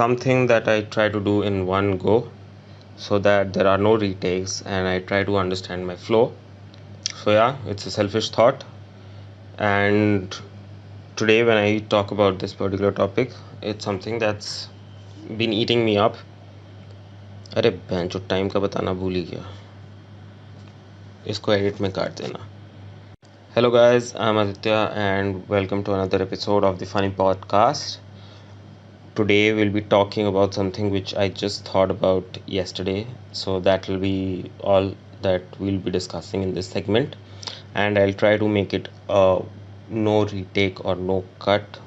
something that I try to do in one go so that there are no retakes and I try to understand my flow. So, yeah, it's a selfish thought. And today, when I talk about this particular topic, it's something that's been eating me up. अरे बेंचो time का बताना भूल ही गया, इसको edit में काट देना. Hello guys, I'm Aditya and welcome to another episode of the Funny Podcast. Today we'll be talking about something which I just thought about yesterday, so that will be all that we'll be discussing in this segment, and I'll try to make it a no retake or no cut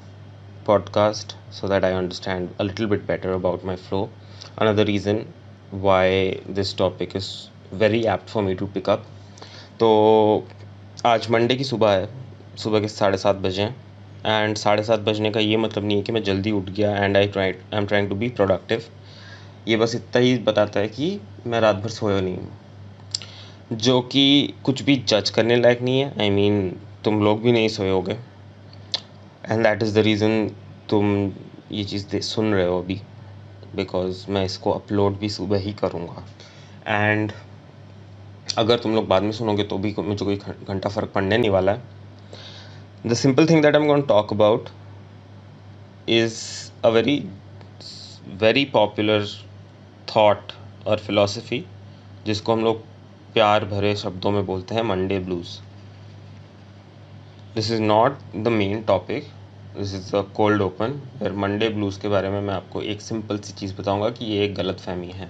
podcast so that I understand a little bit better about my flow. Another reason why this topic is very apt for me to pick up. तो आज Monday की सुबह है, सुबह के 7:30 बजे हैं. And 7:30 बजने का ये मतलब नहीं है कि मैं जल्दी उठ गया and I am trying to be productive. ये बस इतना ही बताता है कि मैं रात भर सोया नहीं हूँ, जो कि कुछ भी जज करने लायक नहीं है. आई मीन तुम लोग भी नहीं सोए होगे and that is the reason तुम ये चीज़ सुन रहे हो अभी, बिकॉज मैं इसको अपलोड भी सुबह ही करूँगा. एंड अगर तुम लोग बाद में सुनोगे तो भी मुझे कोई घंटा फ़र्क पड़ने नहीं वाला है. The simple thing that I am going to talk about is a very popular thought और फिलॉसफी, जिसको हम लोग प्यार भरे शब्दों में बोलते हैं Monday blues. This is not the main topic, this is a cold open where Monday blues के बारे में मैं आपको एक सिंपल सी चीज़ बताऊंगा कि ये एक गलत फहमी है.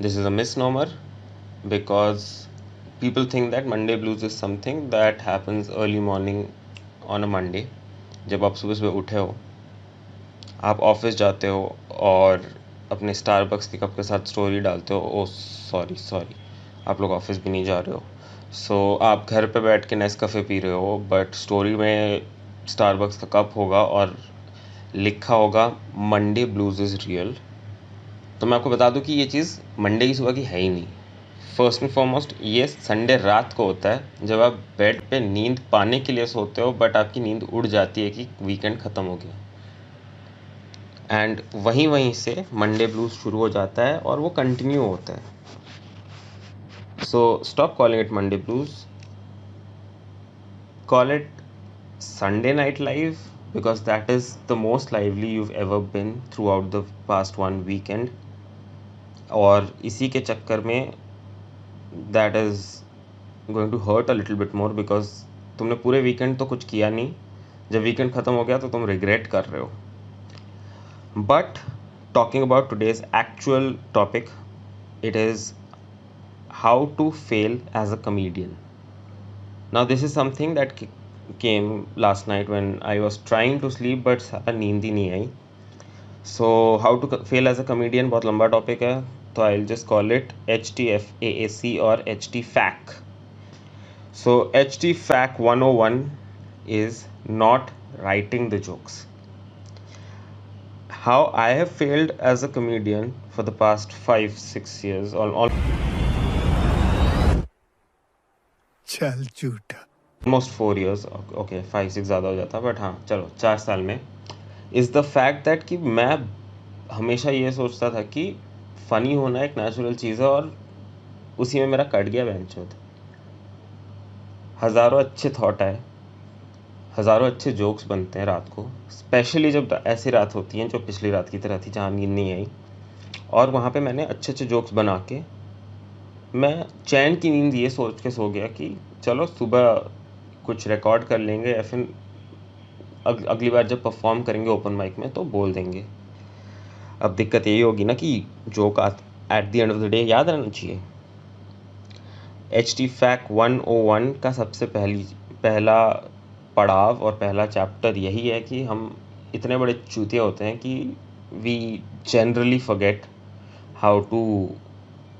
This is a misnomer because people think that Monday blues is something that happens early morning on a Monday. जब आप सुबह सुबह उठे हो, आप ऑफिस जाते हो और अपने स्टारबक्स की कप के साथ स्टोरी डालते हो. ओ सॉरी, आप लोग ऑफिस भी नहीं जा रहे हो. सो आप घर पे बैठ के नेस्कैफे पी रहे हो, बट स्टोरी में स्टारबक्स का कप होगा और लिखा होगा मंडे ब्लूज इज़ रियल. तो मैं आपको बता दूं कि ये चीज़ मंडे की सुबह की है ही नहीं. फर्स्ट एंड फॉरमोस्ट ये संडे रात को होता है, जब आप बेड पे नींद पाने के लिए सोते हो बट आपकी नींद उड़ जाती है कि वीकेंड ख़त्म हो गया. एंड वहीं से मंडे ब्लूज शुरू हो जाता है और वो कंटिन्यू होता है. So stop calling it Monday blues, call it Sunday night live, because that is the most lively you've ever been throughout the past one weekend. और इसी के चक्कर में that is going to hurt a little bit more because तुमने पूरे weekend तो कुछ किया नहीं, जब वीकेंड ख़त्म हो गया तो तुम रिग्रेट कर रहे हो. But talking about today's actual topic, it is how to fail as a comedian. Now this is something that came last night when I was trying to sleep but सारा नींद ही नहीं आई. So how to fail as a comedian बहुत लंबा topic है, तो I will just call it HTFAAC और HTFAC. So HTFAC 101 is not writing the jokes. How I have failed as a comedian for the past 5-6 years, चल झूठा, almost 4 years, okay 5-6 ज़्यादा हो जाता, बट हाँ चलो 4 साल में, is the fact that कि मैं हमेशा ये सोचता था कि फ़नी होना एक नेचुरल चीज़ है और उसी में मेरा कट गया बेंचोद. हज़ारों अच्छे थॉट आए, हज़ारों अच्छे जोक्स बनते हैं रात को, स्पेशली जब ऐसी रात होती है जो पिछली रात की तरह थी जहाँ नींद नहीं आई, और वहाँ पे मैंने अच्छे अच्छे जोक्स बना के मैं चैन की नींद ये सोच के सो गया कि चलो सुबह कुछ रिकॉर्ड कर लेंगे या फिर अगली बार जब परफॉर्म करेंगे ओपन माइक में तो बोल देंगे. अब दिक्कत यही होगी ना कि joke at the end of the day याद रहना चाहिए. HTFAC 101 का सबसे पहला पड़ाव और पहला चैप्टर यही है कि हम इतने बड़े चूतिया होते हैं कि we generally forget how to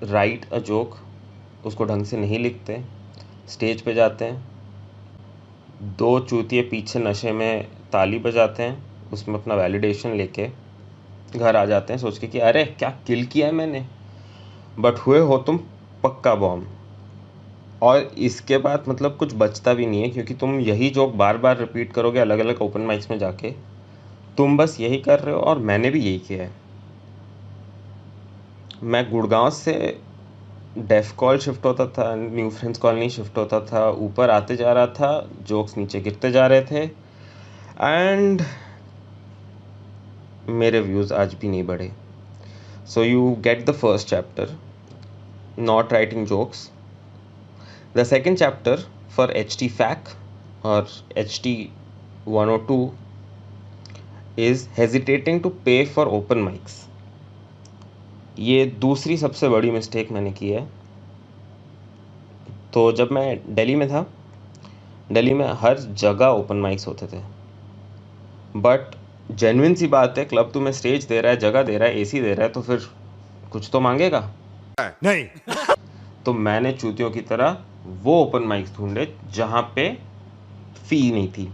write a joke. उसको ढंग से नहीं लिखते, स्टेज पे जाते हैं, 2 चूतिए पीछे नशे में ताली बजाते हैं, उसमें अपना वैलिडेशन लेके घर आ जाते हैं सोच के कि अरे क्या किल किया है मैंने, बट हुए हो तुम पक्का बॉम्ब. और इसके बाद मतलब कुछ बचता भी नहीं है, क्योंकि तुम यही जोक बार बार रिपीट करोगे अलग अलग ओपन माइक्स में जाके, तुम बस यही कर रहे हो और मैंने भी यही किया है। मैं गुड़गांव से डेफ कॉल शिफ्ट होता था, न्यू फ्रेंड्स कॉलोनी शिफ्ट होता था, ऊपर आते जा रहा था, जोक्स नीचे गिरते जा रहे थे एंड मेरे व्यूज़ आज भी नहीं बढ़े। So you get the first chapter, not writing jokes. The second chapter for HT FAC और HT 102 is hesitating to pay for open mics। ये दूसरी सबसे बड़ी मिस्टेक मैंने की है। तो जब मैं दिल्ली में था, दिल्ली में हर जगह ओपन माइक्स होते थे, बट जेन्युइन सी बात है, क्लब तुम्हें स्टेज दे रहा है, जगह दे रहा है, AC दे रहा है, तो फिर कुछ तो मांगेगा नहीं। तो मैंने चूतियों की तरह वो ओपन माइक्स ढूंढे जहाँ पे फ़ी नहीं थी,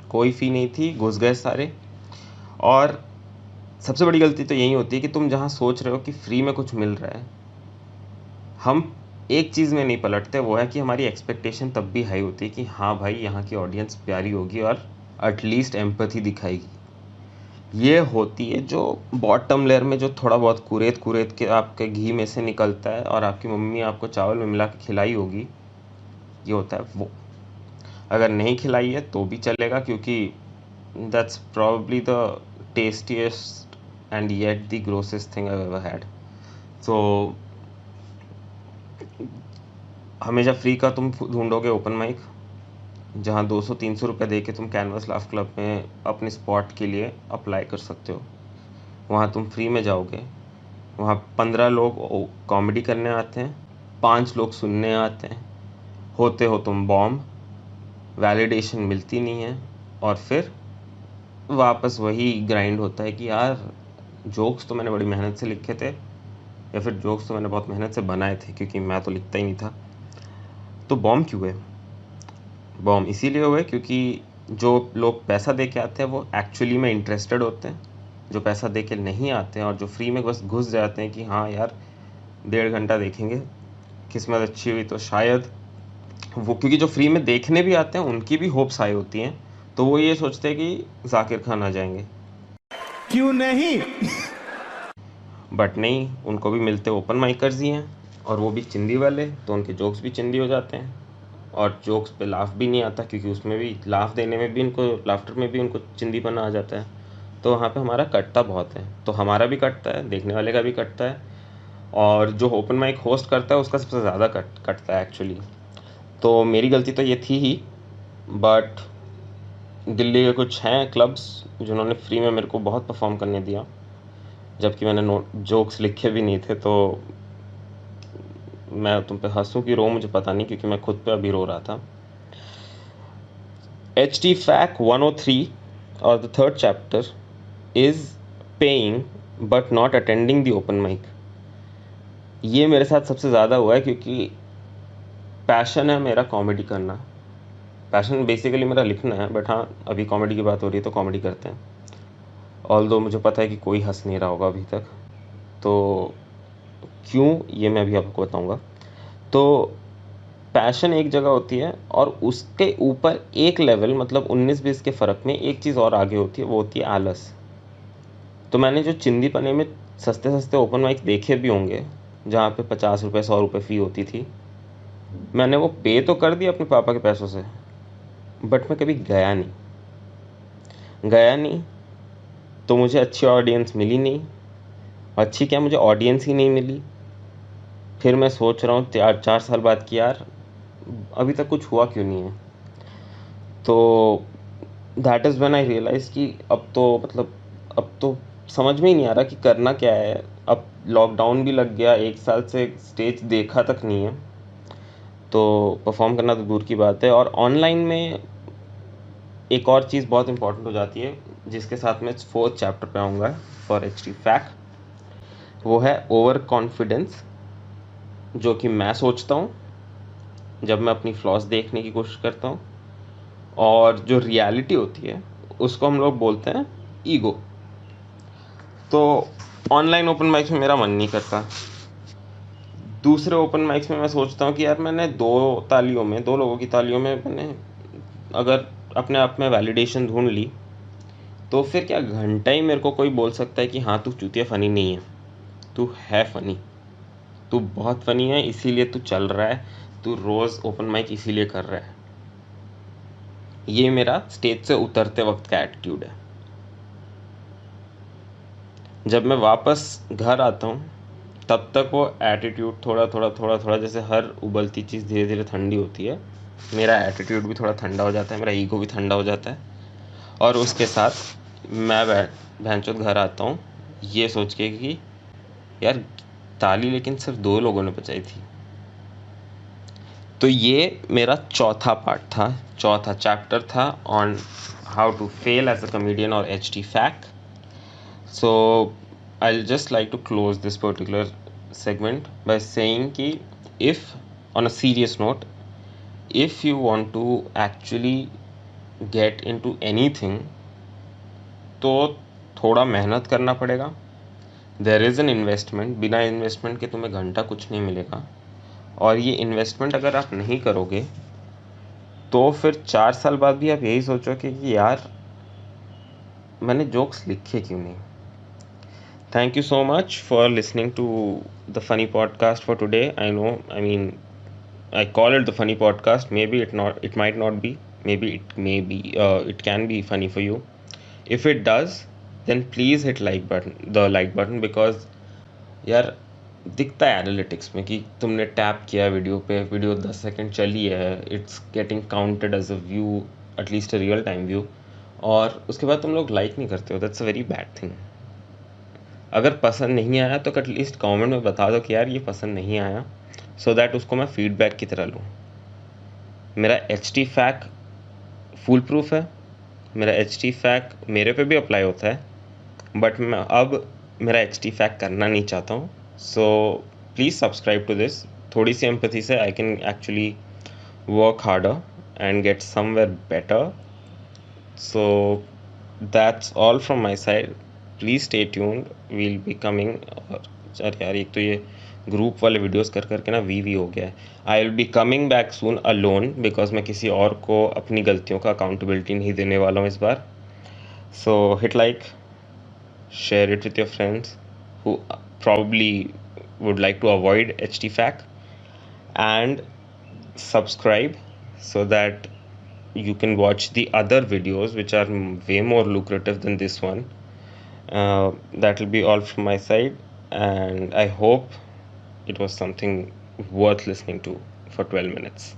कोई फ़ी नहीं थी, घुस गए सारे। और सबसे बड़ी गलती तो यही होती है कि तुम जहाँ सोच रहे हो कि फ्री में कुछ मिल रहा है, हम एक चीज़ में नहीं पलटते, वो है कि हमारी एक्सपेक्टेशन तब भी हाई होती है कि हाँ भाई, यहाँ की ऑडियंस प्यारी होगी और एटलीस्ट एम्पैथी दिखाएगी। ये होती है जो बॉटम लेयर में जो थोड़ा बहुत कुरेद कुरेद के आपके घी में से निकलता है और आपकी मम्मी आपको चावल में मिला के खिलाई होगी, ये होता है वो। अगर नहीं खिलाई है तो भी चलेगा, क्योंकि that's probably the tastiest and yet the grossest thing I ever had. So हमेशा फ्री का तुम ढूंढोगे ओपन माइक, जहाँ 200-300 रुपये दे के तुम कैनवस लाफ क्लब में अपने स्पॉट के लिए अप्लाई कर सकते हो। वहाँ तुम फ्री में जाओगे, वहाँ 15 लोग कॉमेडी करने आते हैं, 5 लोग सुनने आते हैं, होते हो तुम बॉम्ब, वैलिडेशन मिलती नहीं है, और फिर वापस वही ग्राइंड होता है कि यार जोक्स तो मैंने बड़ी मेहनत से लिखे थे, या फिर जोक्स तो मैंने बहुत मेहनत से बनाए थे, क्योंकि मैं तो लिखता ही नहीं था। तो बॉम्ब क्यों है? बॉम्ब इसीलिए हुए क्योंकि जो लोग पैसा दे के आते हैं वो एक्चुअली में इंटरेस्टेड होते हैं। जो पैसा दे के नहीं आते हैं और जो फ्री में बस घुस जाते हैं कि हाँ यार 1.5 घंटा देखेंगे, किस्मत अच्छी हुई तो शायद वो, क्योंकि जो फ्री में देखने भी आते हैं उनकी भी होप्स हाई होती हैं, तो वो ये सोचते हैं कि जाकिर खान आ जाएंगे। क्यों नहीं? बट नहीं, उनको भी मिलते ओपन माइकर्स ही हैं, और वो भी चिंदी वाले, तो उनके जोक्स भी चिंदी हो जाते हैं, और जोक्स पे लाफ भी नहीं आता, क्योंकि उसमें भी लाफ देने में भी उनको, लाफ्टर में भी उनको चिंदीपना आ जाता है। तो वहाँ पे हमारा कटता बहुत है, तो हमारा भी कटता है, देखने वाले का भी कटता है, और जो ओपन माइक होस्ट करता है उसका सबसे ज़्यादा कटता है एक्चुअली। तो मेरी गलती तो ये थी ही, बट दिल्ली के कुछ हैं क्लब्स जिन्होंने फ्री में मेरे को बहुत परफॉर्म करने दिया, जबकि मैंने जोक्स लिखे भी नहीं थे। तो मैं तुम पे हंसूं कि रो, मुझे पता नहीं, क्योंकि मैं खुद पे अभी रो रहा था। HT FAC 103 or the third chapter is paying but not attending the open mic। ये मेरे साथ सबसे ज़्यादा हुआ है, क्योंकि पैशन है मेरा कॉमेडी करना, पैशन बेसिकली मेरा लिखना है, बट हाँ अभी कॉमेडी की बात हो रही है तो कॉमेडी करते हैं, ऑल्दो मुझे पता है कि कोई हंस नहीं रहा होगा अभी तक, तो क्यों, ये मैं अभी आपको बताऊंगा। तो पैशन एक जगह होती है, और उसके ऊपर एक लेवल, मतलब 19-20 के फ़र्क में एक चीज़ और आगे होती है, वो होती है आलस। तो मैंने जो चिंदी पने में सस्ते सस्ते ओपन माइक देखे भी होंगे, जहाँ पे 50 रुपये 100 रुपये फ़ी होती थी, मैंने वो पे तो कर दिया अपने पापा के पैसों से, बट मैं कभी गया नहीं, तो मुझे अच्छी ऑडियंस मिली नहीं, अच्छी क्या, मुझे ऑडियंस ही नहीं मिली। फिर मैं सोच रहा हूँ 4 साल बाद कि यार अभी तक कुछ हुआ क्यों नहीं है। तो that is when I realise कि अब तो समझ में ही नहीं आ रहा कि करना क्या है। अब लॉकडाउन भी लग गया, 1 साल से स्टेज देखा तक नहीं है, तो परफॉर्म करना तो दूर की बात है। और ऑनलाइन में एक और चीज़ बहुत इंपॉर्टेंट हो जाती है, जिसके साथ मैं 4th चैप्टर पे आऊँगा फॉर HT FAC, वो है ओवर कॉन्फिडेंस, जो कि मैं सोचता हूँ जब मैं अपनी फ्लॉस देखने की कोशिश करता हूँ, और जो रियलिटी होती है उसको हम लोग बोलते हैं ईगो। तो ऑनलाइन ओपन माइक्स में मेरा मन नहीं करता, दूसरे ओपन माइक्स में मैं सोचता हूँ कि यार मैंने 2 लोगों की तालियों में मैंने अगर अपने आप में वैलिडेशन ढूंढ ली, तो फिर क्या घंटा ही मेरे को कोई बोल सकता है कि हाँ तू चूतिया फनी नहीं है? तू है फनी, तू बहुत फनी है, इसीलिए तू चल रहा है, तू रोज़ ओपन माइक इसीलिए कर रहा है। ये मेरा स्टेज से उतरते वक्त का एटीट्यूड है। जब मैं वापस घर आता हूँ तब तक वो एटीट्यूड थोड़ा जैसे हर उबलती चीज़ धीरे धीरे ठंडी होती है, मेरा एटीट्यूड भी थोड़ा ठंडा हो जाता है, मेरा ईगो भी ठंडा हो जाता है। और उसके साथ मैं भैंचोद घर आता हूँ ये सोच के कि यार ताली लेकिन सिर्फ 2 लोगों ने बजाई थी। तो ये मेरा चौथा पार्ट था, चौथा चैप्टर था on how to fail as a comedian और HT फैक. So I'll just like to close this particular segment by saying कि if on a serious note, if you want to actually get into anything तो थोड़ा मेहनत करना पड़ेगा. There is an investment, बिना investment के तुम्हें घंटा कुछ नहीं मिलेगा. और ये इन्वेस्टमेंट अगर आप नहीं करोगे तो फिर 4 साल बाद भी आप यही सोचोगे कि यार मैंने जोक्स लिखे क्यों नहीं. Thank you so much for listening to the funny podcast for today. I call it the funny podcast. Maybe it might not be. Maybe it may be. It can be funny for you. If it does, then please hit the like button because यार दिखता है analytics में कि तुमने tap किया video पे, video 10 second चली है, it's getting counted as a view, at least a real time view, और उसके बाद तुम लोग लाइक नहीं करते हो. That's a very bad thing. अगर पसंद नहीं आया तो एटलीस्ट कमेंट में बता दो कि यार ये पसंद नहीं आया, सो दैट उसको मैं फीडबैक की तरह लूँ. मेरा HT फैक फुल प्रूफ है, मेरा HT फैक मेरे पे भी अप्लाई होता है, बट मैं अब मेरा HT फैक करना नहीं चाहता हूँ. So please subscribe to this. थोड़ी सी एम्पैथी से I can actually work harder and get somewhere better. So that's all from my side. Please stay tuned. We'll be coming. अरे यार एक तो ये ग्रुप वाले वीडियोस कर करके ना वी हो गया है. I will be coming back soon alone because मैं किसी और को अपनी गलतियों का अकाउंटेबिलिटी नहीं देने वाला हूँ इस बार. So hit like, share it with your friends who probably would like to avoid HT fact, and subscribe so that you can watch the other videos which are way more lucrative than this one. That will be all from my side, and I hope it was something worth listening to for 12 minutes.